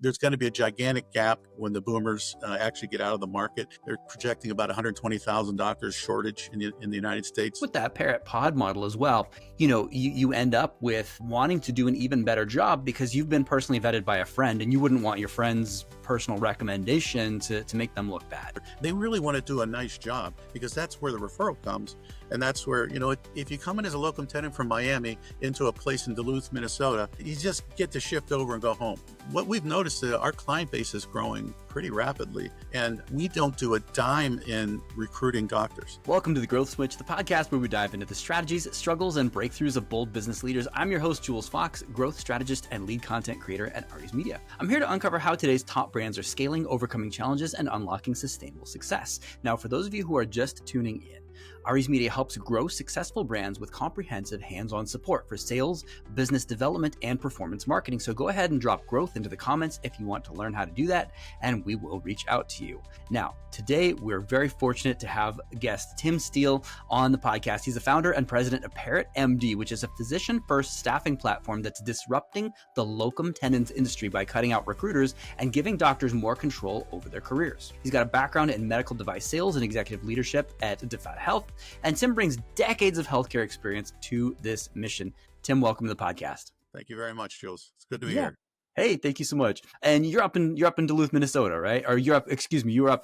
There's going to be a gigantic gap when the boomers actually get out of the market. They're projecting about 120,000 doctors shortage in the United States. With that Parrot Pod model as well, you end up with wanting to do an even better job because you've been personally vetted by a friend, and you wouldn't want your friend's personal recommendation to make them look bad. They really want to do a nice job because that's where the referral comes. And that's where, if you come in as a locum tenant from Miami into a place in Duluth, Minnesota, you just get to shift over and go home. What we've noticed is our client base is growing pretty rapidly, and we don't do a dime in recruiting doctors. Welcome to The Growth Switch, the podcast where we dive into the strategies, struggles, and breakthroughs of bold business leaders. I'm your host, Jules Fox, growth strategist and lead content creator at Ariz Media. I'm here to uncover how today's top brands are scaling, overcoming challenges, and unlocking sustainable success. Now, for those of you who are just tuning in, Ariz Media helps grow successful brands with comprehensive hands-on support for sales, business development, and performance marketing. So go ahead and drop growth into the comments if you want to learn how to do that, and we will reach out to you. Now, today, we're very fortunate to have guest Tim Steele on the podcast. He's the founder and president of Parrot MD, which is a physician-first staffing platform that's disrupting the locum tenens industry by cutting out recruiters and giving doctors more control over their careers. He's got a background in medical device sales and executive leadership at DeFat Health, and Tim brings decades of healthcare experience to this mission. Tim, welcome to the podcast. Thank you very much, Jules. It's good to be here. Hey, thank you so much. And you're up in Duluth, Minnesota, right? Or you're up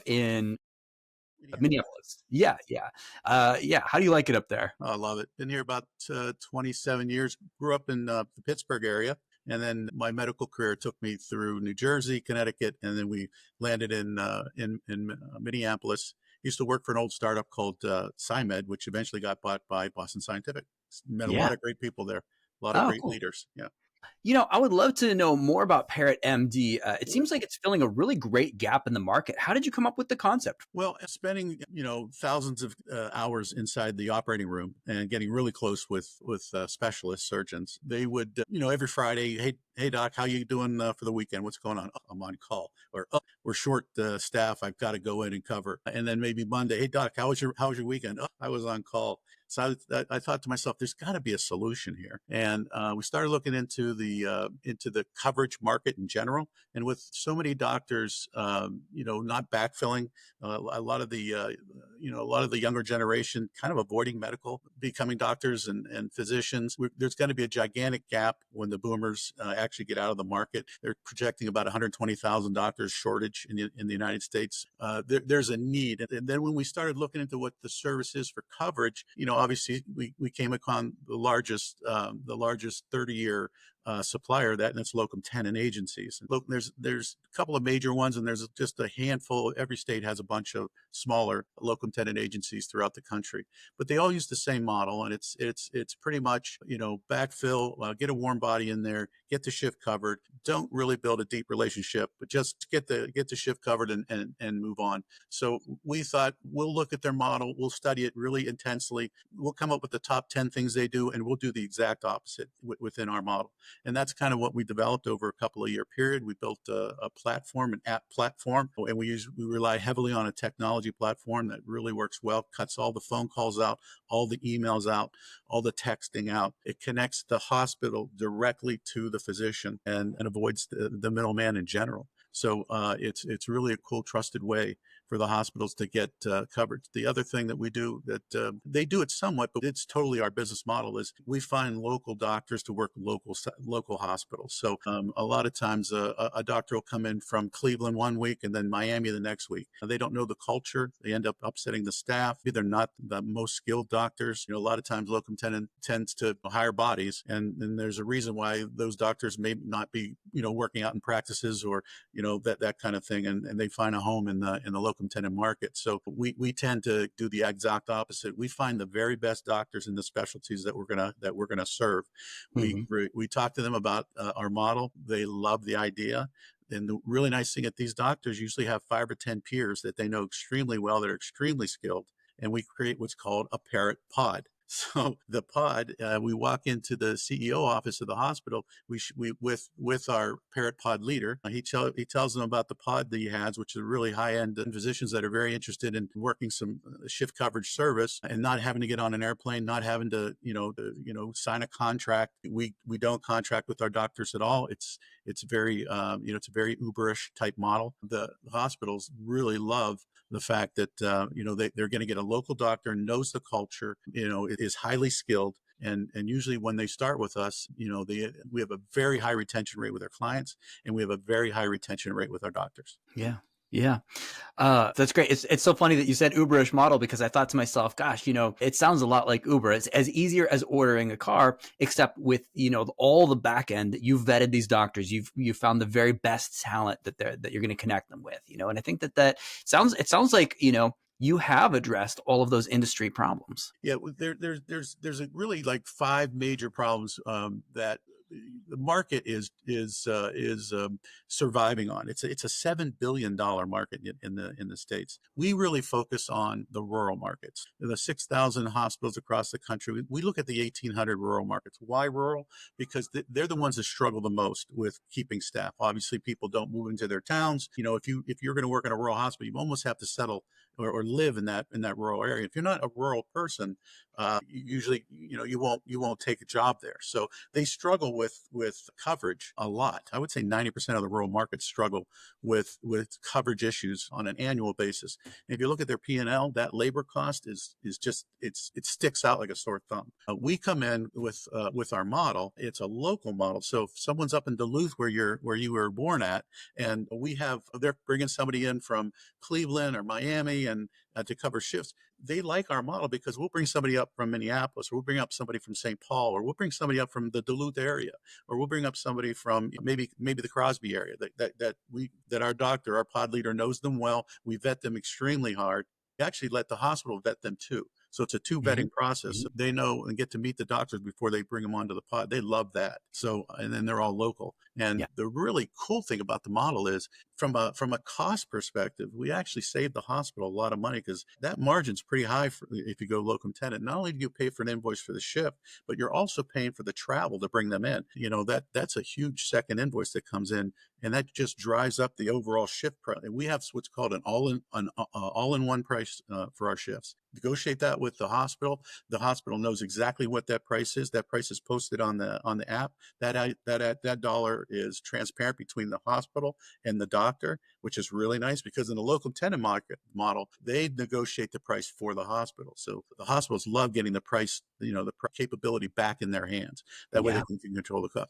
in Minneapolis. Yeah. How do you like it up there? I love it. Been here about 27 years. Grew up in the Pittsburgh area. And then my medical career took me through New Jersey, Connecticut, and then we landed in Minneapolis. Used to work for an old startup called SciMed, which eventually got bought by Boston Scientific. Met a lot of great people there, a lot of great leaders. Yeah. I would love to know more about Parrot MD. It seems like it's filling a really great gap in the market. How did you come up with the concept? Well, spending, thousands of hours inside the operating room and getting really close with specialist surgeons, they would, every Friday, hey, doc, how you doing for the weekend? What's going on? Oh, I'm on call. Or we're short staff. I've got to go in and cover. And then maybe Monday, hey, doc, how was your weekend? Oh, I was on call. So I thought to myself, there's got to be a solution here. And we started looking into the coverage market in general. And with so many doctors, not backfilling, a lot of the younger generation kind of avoiding medical, becoming doctors and physicians. There's going to be a gigantic gap when the boomers actually get out of the market. They're projecting about 120,000 doctors shortage in the United States. There's a need. And then when we started looking into what the service is for coverage, obviously we came upon the largest 30-year supplier of that, and it's locum tenens agencies. And look, there's a couple of major ones, and there's just a handful. Every state has a bunch of smaller locum tenens agencies throughout the country, but they all use the same model, and it's pretty much backfill, get a warm body in there, get the shift covered. Don't really build a deep relationship, but just get the shift covered and move on. So we thought we'll look at their model, we'll study it really intensely, we'll come up with the top 10 things they do, and we'll do the exact opposite within our model. And that's kind of what we developed over a couple of year period. We built a platform, an app platform, and we rely heavily on a technology platform that really works well, cuts all the phone calls out, all the emails out, all the texting out. It connects the hospital directly to the physician and avoids the middleman in general. So it's really a cool, trusted way for the hospitals to get coverage. The other thing that we do that they do it somewhat, but it's totally our business model, is we find local doctors to work local hospitals. So a lot of times a doctor will come in from Cleveland one week and then Miami the next week. They don't know the culture. They end up upsetting the staff. They're not the most skilled doctors. A lot of times locum tenens tends to hire bodies, and there's a reason why those doctors may not be working out in practices or that kind of thing, and they find a home in the locum tenens market. So we tend to do the exact opposite. We find the very best doctors in the specialties that we're gonna serve. Mm-hmm. We talk to them about our model. They love the idea. And the really nice thing that these doctors usually have 5 or 10 peers that they know extremely well, that are extremely skilled. And we create what's called a Parrot Pod. So the pod, we walk into the CEO office of the hospital. We with our Parrot Pod leader. He tells them about the pod that he has, which is really high-end physicians that are very interested in working some shift coverage service and not having to get on an airplane, not having to sign a contract. We don't contract with our doctors at all. It's very, it's a very Uberish type model. The hospitals really love the fact that, they're going to get a local doctor, knows the culture, is highly skilled. And usually when they start with us, we have a very high retention rate with our clients, and we have a very high retention rate with our doctors. Yeah. Yeah. That's great. It's so funny that you said Uberish model, because I thought to myself, gosh, it sounds a lot like Uber. It's as easier as ordering a car, except with, all the back end. You've vetted these doctors. You've found the very best talent that you're going to connect them with, and I think that sounds like, you have addressed all of those industry problems. Yeah, there's really like five major problems that the market is surviving on. It's a $7 billion market in the States. We really focus on the rural markets. The 6,000 hospitals across the country. We look at the 1,800 rural markets. Why rural? Because they're the ones that struggle the most with keeping staff. Obviously, people don't move into their towns. If you're going to work in a rural hospital, you almost have to settle or live in that rural area. If you're not a rural person, usually you won't take a job there. So they struggle with coverage a lot. I would say 90% of the rural markets struggle with coverage issues on an annual basis. And if you look at their P&L, that labor cost is just it sticks out like a sore thumb. We come in with our model. It's a local model. So if someone's up in Duluth where you were born at, and they're bringing somebody in from Cleveland or Miami and to cover shifts, they like our model because we'll bring somebody up from Minneapolis, or we'll bring up somebody from St. Paul, or we'll bring somebody up from the Duluth area, or we'll bring up somebody from maybe the Crosby area that our doctor, our pod leader, knows them well. We vet them extremely hard. We actually let the hospital vet them too. So it's a two vetting process. So they know and get to meet the doctors before they bring them onto the pod. They love that. So, and then they're all local. And the really cool thing about the model is from a cost perspective, we actually save the hospital a lot of money, because that margin's pretty high if you go locum tenens. Not only do you pay for an invoice for the shift, but you're also paying for the travel to bring them in. That's a huge second invoice that comes in, and that just drives up the overall shift price. We have what's called an all-in-one price for our shifts. Negotiate that with the hospital. The hospital knows exactly what that price is. That price is posted on the app. That dollar is transparent between the hospital and the doctor, which is really nice, because in the locum tenens market model, they negotiate the price for the hospital. So the hospitals love getting the price, the capability back in their hands. That way they can control the cost.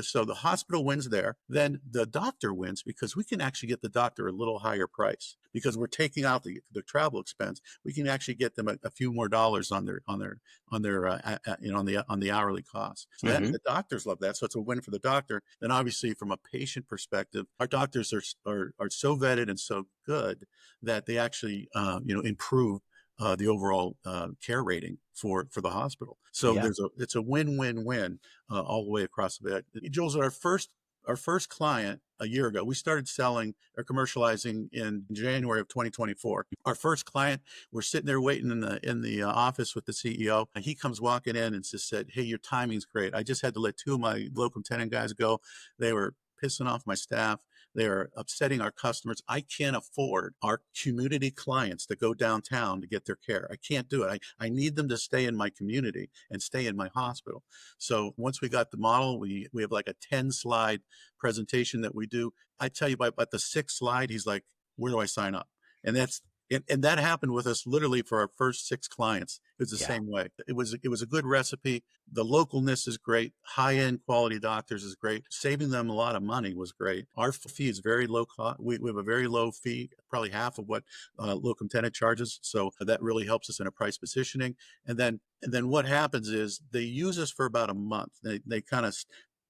So the hospital wins there. Then the doctor wins, because we can actually get the doctor a little higher price, because we're taking out the travel expense. We can actually get them a few more dollars on the hourly cost. So the doctors love that. So it's a win for the doctor. Then obviously from a patient perspective, our doctors are so vetted and so good that they actually improve the overall care rating for the hospital. So it's a win-win-win all the way across the bed. Jules, our first client a year ago, we started selling or commercializing in January of 2024. Our first client, we're sitting there waiting in the office with the CEO. And he comes walking in and just said, "Hey, your timing's great. I just had to let two of my locum tenens guys go. They were pissing off my staff. They're upsetting our customers. I can't afford our community clients to go downtown to get their care. I can't do it. I need them to stay in my community and stay in my hospital." So once we got the model, we have like a 10-slide presentation that we do. I tell you, by the 6th slide, he's like, "Where do I sign up?" And that happened with us literally for our first 6 clients. It was the same way. It was a good recipe. The localness is great. High-end quality doctors is great. Saving them a lot of money was great. Our fee is very low cost. We have a very low fee, probably half of what locum tenens charges. So that really helps us in a price positioning. And then what happens is they use us for about a month. They kind of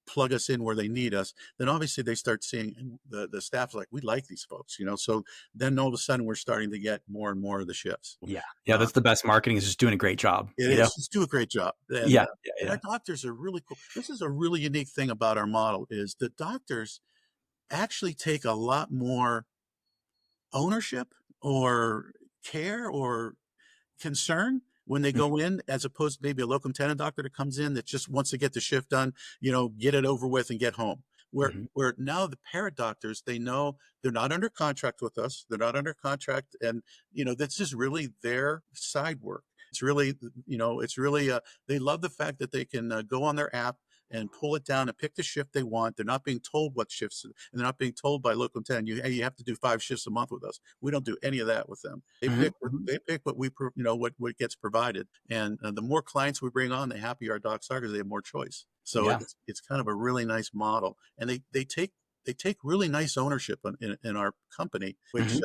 plug us in where they need us. Then obviously they start seeing the staff's like, "We like these folks," So then all of a sudden we're starting to get more and more of the shifts. Yeah. That's the best marketing, is just doing a great job. It is. Just do a great job. And, And our doctors are really cool. This is a really unique thing about our model, is the doctors actually take a lot more ownership or care or concern when they go in, as opposed to maybe a locum tenens doctor that comes in that just wants to get the shift done, get it over with and get home. Where now the Parrot doctors, they know they're not under contract with us. They're not under contract. And, that's just really their side work. It's really, they love the fact that they can go on their app and pull it down and pick the shift they want. They're not being told what shifts, and they're not being told by Locum 10, hey, you have to do 5 shifts a month with us. We don't do any of that with them. They pick what we, what gets provided. And the more clients we bring on, the happier our docs are because they have more choice. So it's kind of a really nice model. And they take really nice ownership in our company, which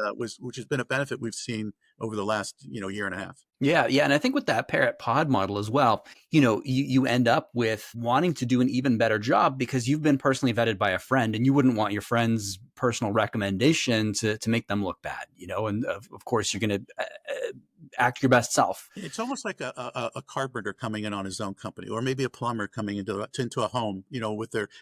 has been a benefit we've seen over the last year and a half. Yeah. And I think with that Parrot Pod model as well, you end up with wanting to do an even better job because you've been personally vetted by a friend, and you wouldn't want your friend's personal recommendation to make them look bad, and of course you're going to act your best self. It's almost like a carpenter coming in on his own company, or maybe a plumber coming into a home,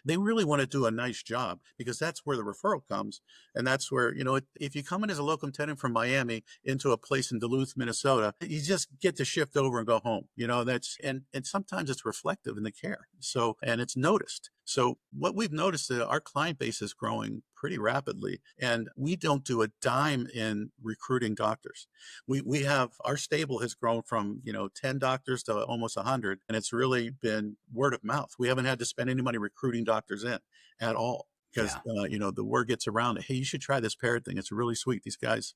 they really want to do a nice job because that's where the referral comes. And that's where, if you come in as a locum tenant from Miami into a place in Duluth, Minnesota, you just get to shift over and go home. And sometimes it's reflective in the care. So, and it's noticed. So what we've noticed is our client base is growing pretty rapidly, and we don't do a dime in recruiting doctors. We have, our stable has grown from, 10 doctors to almost 100, and it's really been word of mouth. We haven't had to spend any money recruiting doctors in at all. Because, the word gets around, hey, you should try this Parrot thing. It's really sweet. These guys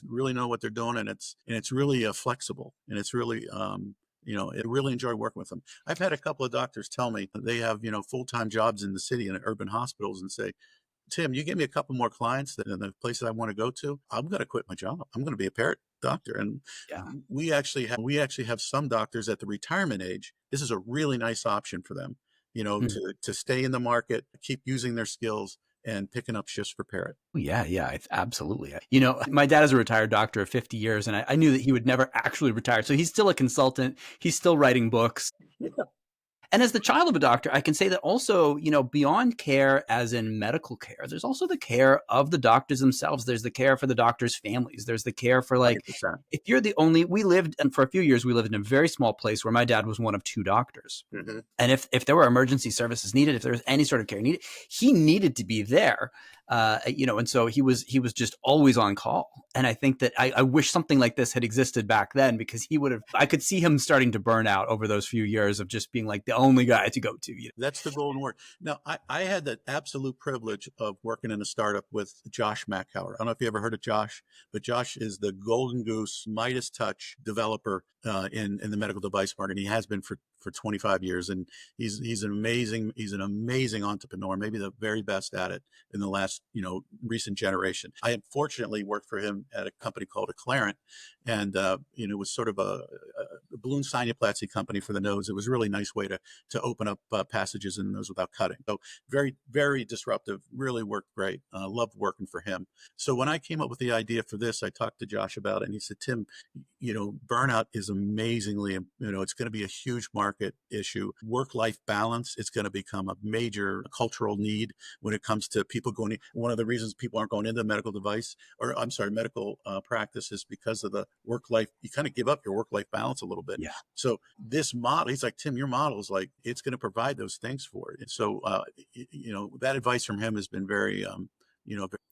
really know what they're doing, and it's really flexible, and it's really, I really enjoy working with them. I've had a couple of doctors tell me that they have, full-time jobs in the city and urban hospitals, and say, Tim, you give me a couple more clients in the places I want to go to, I'm going to quit my job. I'm going to be a Parrot doctor. And we actually have some doctors at the retirement age. This is a really nice option for them, to stay in the market, keep using their skills, and picking up shifts for Parrot. Yeah, absolutely. My dad is a retired doctor of 50 years, and I knew that he would never actually retire. So he's still a consultant. He's still writing books. Yeah. And as the child of a doctor, I can say that also, beyond care as in medical care, there's also the care of the doctors themselves. There's the care for the doctors' families. There's the care for, like, 100%. If you're the only, and for a few years, we lived in a very small place where my dad was one of 2 doctors. Mm-hmm. And if there were emergency services needed, if there was any sort of care needed, he needed to be there. And so he was just always on call. And I think that I wish something like this had existed back then, because I could see him starting to burn out over those few years of just being like the only guy to go to. That's the golden word. Now, I had the absolute privilege of working in a startup with Josh Macauer. I don't know if you ever heard of Josh, but Josh is the golden goose Midas touch developer in the medical device market. He has been for 25 years, and he's an amazing entrepreneur, maybe the very best at it in the last recent generation. I unfortunately worked for him at a company called Acclarent, and it was sort of a balloon sinuplasty company for the nose. It was a really nice way to open up passages in the nose without cutting. So very, very disruptive. Really worked great. Loved working for him. So when I came up with the idea for this, I talked to Josh about it, and he said, Tim, burnout is amazingly, it's going to be a huge market issue. Work-life balance, it's going to become a major cultural need when it comes to people going. One of the reasons people aren't going into medical practice is because of the work-life. You kind of give up your work-life balance a little bit. Yeah. So this model, he's like, Tim, your model is like, it's going to provide those things for it. And so, that advice from him has been very,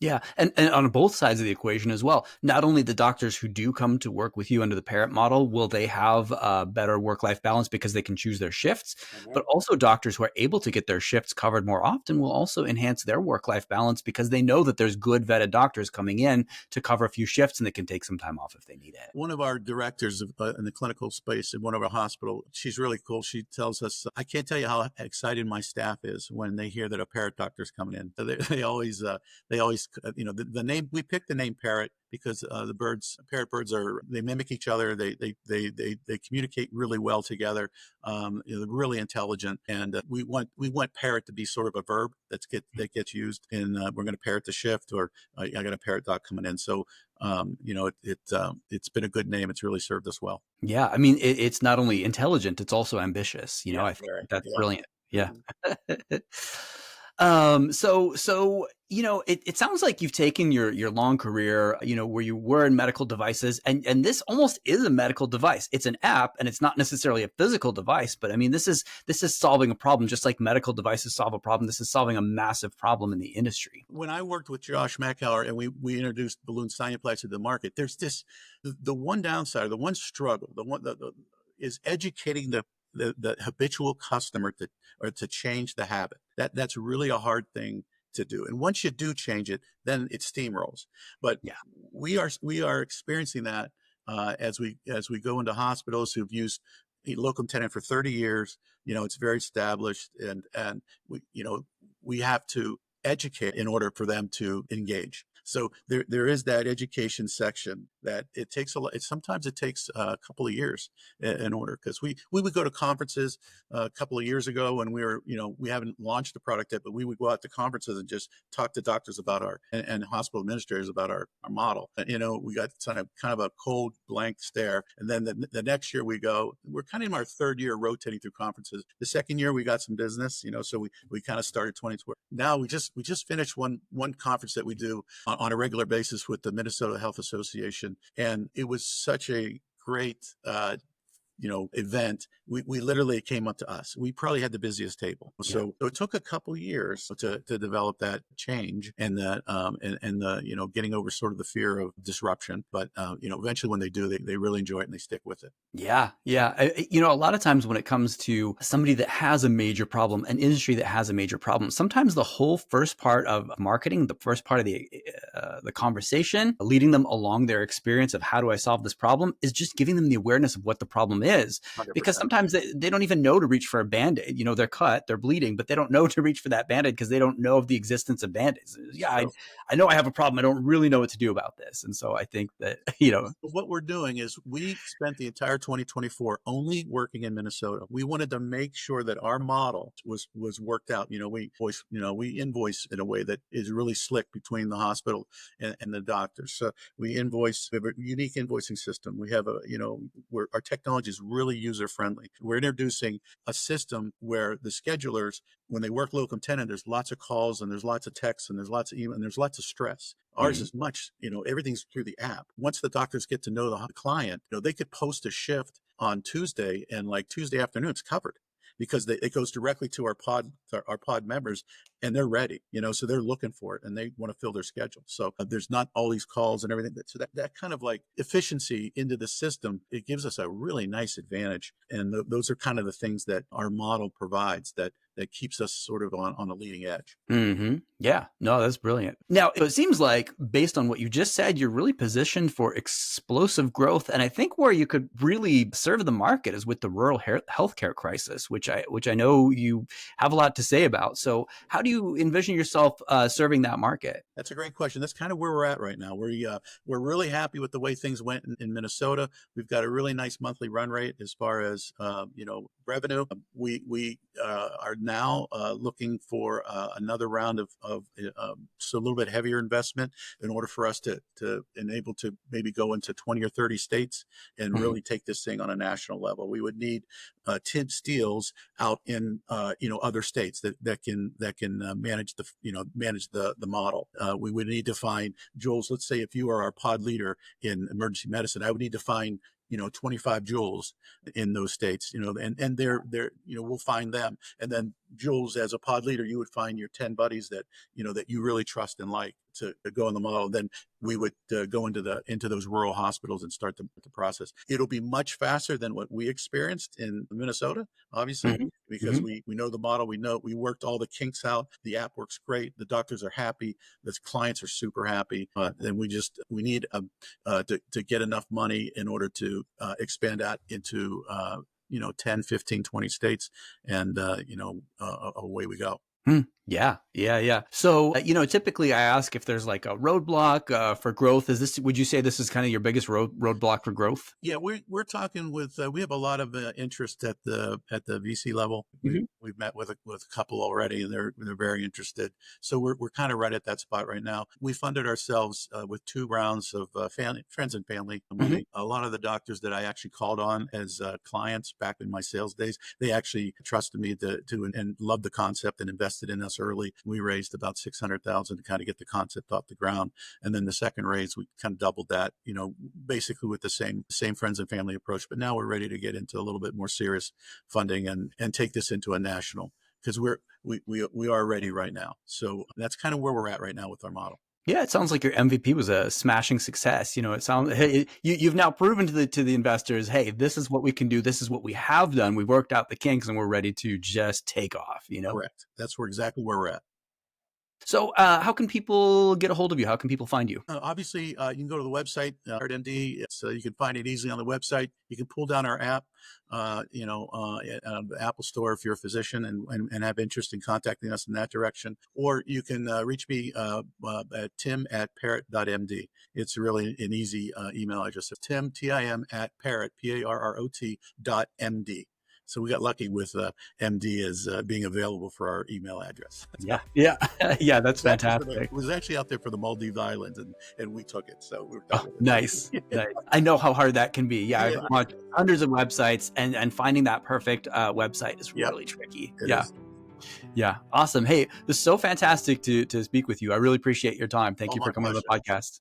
yeah. And on both sides of the equation as well, not only the doctors who do come to work with you under the Parrot model, will they have a better work-life balance because they can choose their shifts, but also doctors who are able to get their shifts covered more often will also enhance their work-life balance because they know that there's good vetted doctors coming in to cover a few shifts, and they can take some time off if they need it. One of our directors in the clinical space in one of our hospitals, she's really cool. She tells us, I can't tell you how excited my staff is when they hear that a Parrot doctor's coming in. So they always, the name, we picked the name Parrot because Parrot birds they mimic each other. They communicate really well together. They're really intelligent, and we want Parrot to be sort of a verb that gets used in we're going to parrot the shift, or I got a Parrot doc coming in. So it's been a good name. It's really served us well. Yeah, I mean, it's not only intelligent, it's also ambitious. I think that's brilliant. Yeah. So it sounds like you've taken your long career, where you were in medical devices, and this almost is a medical device. It's an app, and it's not necessarily a physical device, but I mean, this is solving a problem, just like medical devices solve a problem. This is solving a massive problem in the industry. When I worked with Josh Macauer and we introduced balloon sinuplasty to the market, there's the one downside, the one struggle, is educating the habitual customer to change the habit. That's really a hard thing to do. And once you do change it, then it steamrolls. But Yeah. we are experiencing that as we go into hospitals who've used a locum tenens for 30 years. It's very established, and we have to educate in order for them to engage. So there is that education section that it takes a lot. Sometimes it takes a couple of years in order, because we would go to conferences a couple of years ago when we haven't launched the product yet, but we would go out to conferences and just talk to doctors about and hospital administrators about our model. And, we got kind of a cold blank stare. And then the next year we're kind of in our third year rotating through conferences. The second year we got some business, so we kind of started 2020. Now we just finished one conference that we do on a regular basis with the Minnesota Health Association. And it was such a great, event. We literally, it came up to us. We probably had the busiest table. Yeah. So it took a couple years to develop that change and that, and the, getting over sort of the fear of disruption. But, eventually when they do, they really enjoy it and they stick with it. Yeah. Yeah. A lot of times when it comes to somebody that has a major problem, an industry that has a major problem, sometimes the whole first part of marketing, the first part of the conversation, leading them along their experience of how do I solve this problem, is just giving them the awareness of what the problem is. 100%. Because sometimes they don't even know to reach for a Band-Aid. They're cut, they're bleeding, but they don't know to reach for that Band-Aid because they don't know of the existence of Band-Aids. Yeah, I know I have a problem. I don't really know what to do about this. And so I think that, what we're doing is we spent the entire 2024 only working in Minnesota. We wanted to make sure that our model was worked out. We invoice in a way that is really slick between the hospital and the doctors. So we have a unique invoicing system. We have where our technology is really user friendly. We're introducing a system where the schedulers, when they work locum tenens, there's lots of calls and there's lots of texts and there's lots of email and there's lots of stress. Ours is much, everything's through the app. Once the doctors get to know the client, they could post a shift on Tuesday, and like Tuesday afternoon, it's covered because it goes directly to our pod members, and they're ready, so they're looking for it and they want to fill their schedule. So there's not all these calls and everything. So that kind of like efficiency into the system, it gives us a really nice advantage. And those are kind of the things that our model provides that keeps us sort of on the leading edge. Mm-hmm. Yeah, no, that's brilliant. Now, it seems like based on what you just said, you're really positioned for explosive growth. And I think where you could really serve the market is with the rural healthcare crisis, which I know you have a lot to say about. So how do you envision yourself serving that market? That's a great question. That's kind of where we're at right now. We're really happy with the way things went in Minnesota. We've got a really nice monthly run rate as far as revenue. We are now looking for another round of so a little bit heavier investment in order for us to enable to maybe go into 20 or 30 states and really take this thing on a national level. We would need Tim Steele's out in other states that can manage the model. We would need to find Jules. Let's say if you are our pod leader in emergency medicine, I would need to find 25 Jules in those states, and they're we'll find them. And then Jules, as a pod leader, you would find your 10 buddies that you really trust and like to go in the model. Then we would go into those rural hospitals and start the process. It'll be much faster than what we experienced in Minnesota, obviously, because we know the model. We worked all the kinks out. The app works great. The doctors are happy. The clients are super happy. Then we need to get enough money in order to expand out into 10, 15, 20 states, and away we go. Yeah. So, typically I ask if there's like a roadblock for growth. Would you say this is kind of your biggest roadblock for growth? Yeah, we're talking with, we have a lot of interest at the VC level. We've met with a couple already, and they're very interested. So we're kind of right at that spot right now. We funded ourselves with 2 rounds of friends and family money. A lot of the doctors that I actually called on as clients back in my sales days, they actually trusted me to and loved the concept and invested in us early. We raised about $600,000 to kind of get the concept off the ground, and then the second raise we kind of doubled that. Basically with the same friends and family approach. But now we're ready to get into a little bit more serious funding and take this into a national, because we are ready right now. So that's kind of where we're at right now with our model. Yeah, it sounds like your MVP was a smashing success. It sounds, hey, you've now proven to the investors, hey, this is what we can do. This is what we have done. We've worked out the kinks and we're ready to just take off, Correct. That's exactly where we're at. So how can people get a hold of you? How can people find you? Obviously, you can go to the website, Parrot MD. You can find it easily on the website. You can pull down our app, on the Apple Store if you're a physician and have interest in contacting us in that direction. Or you can reach me at tim@parrot.md. It's really an easy email address. Tim, Tim, at Parrot, PARROT.MD. So we got lucky with MD as being available for our email address. Yeah. Yeah, that's fantastic. It was actually out there for the Maldives Islands, and we took it. So we were done with it. Nice. Nice. I know how hard that can be. Yeah, I've watched hundreds of websites, and finding that perfect website is really tricky. Yeah. Awesome. Hey, this is so fantastic to speak with you. I really appreciate your time. Thank you for coming on the podcast.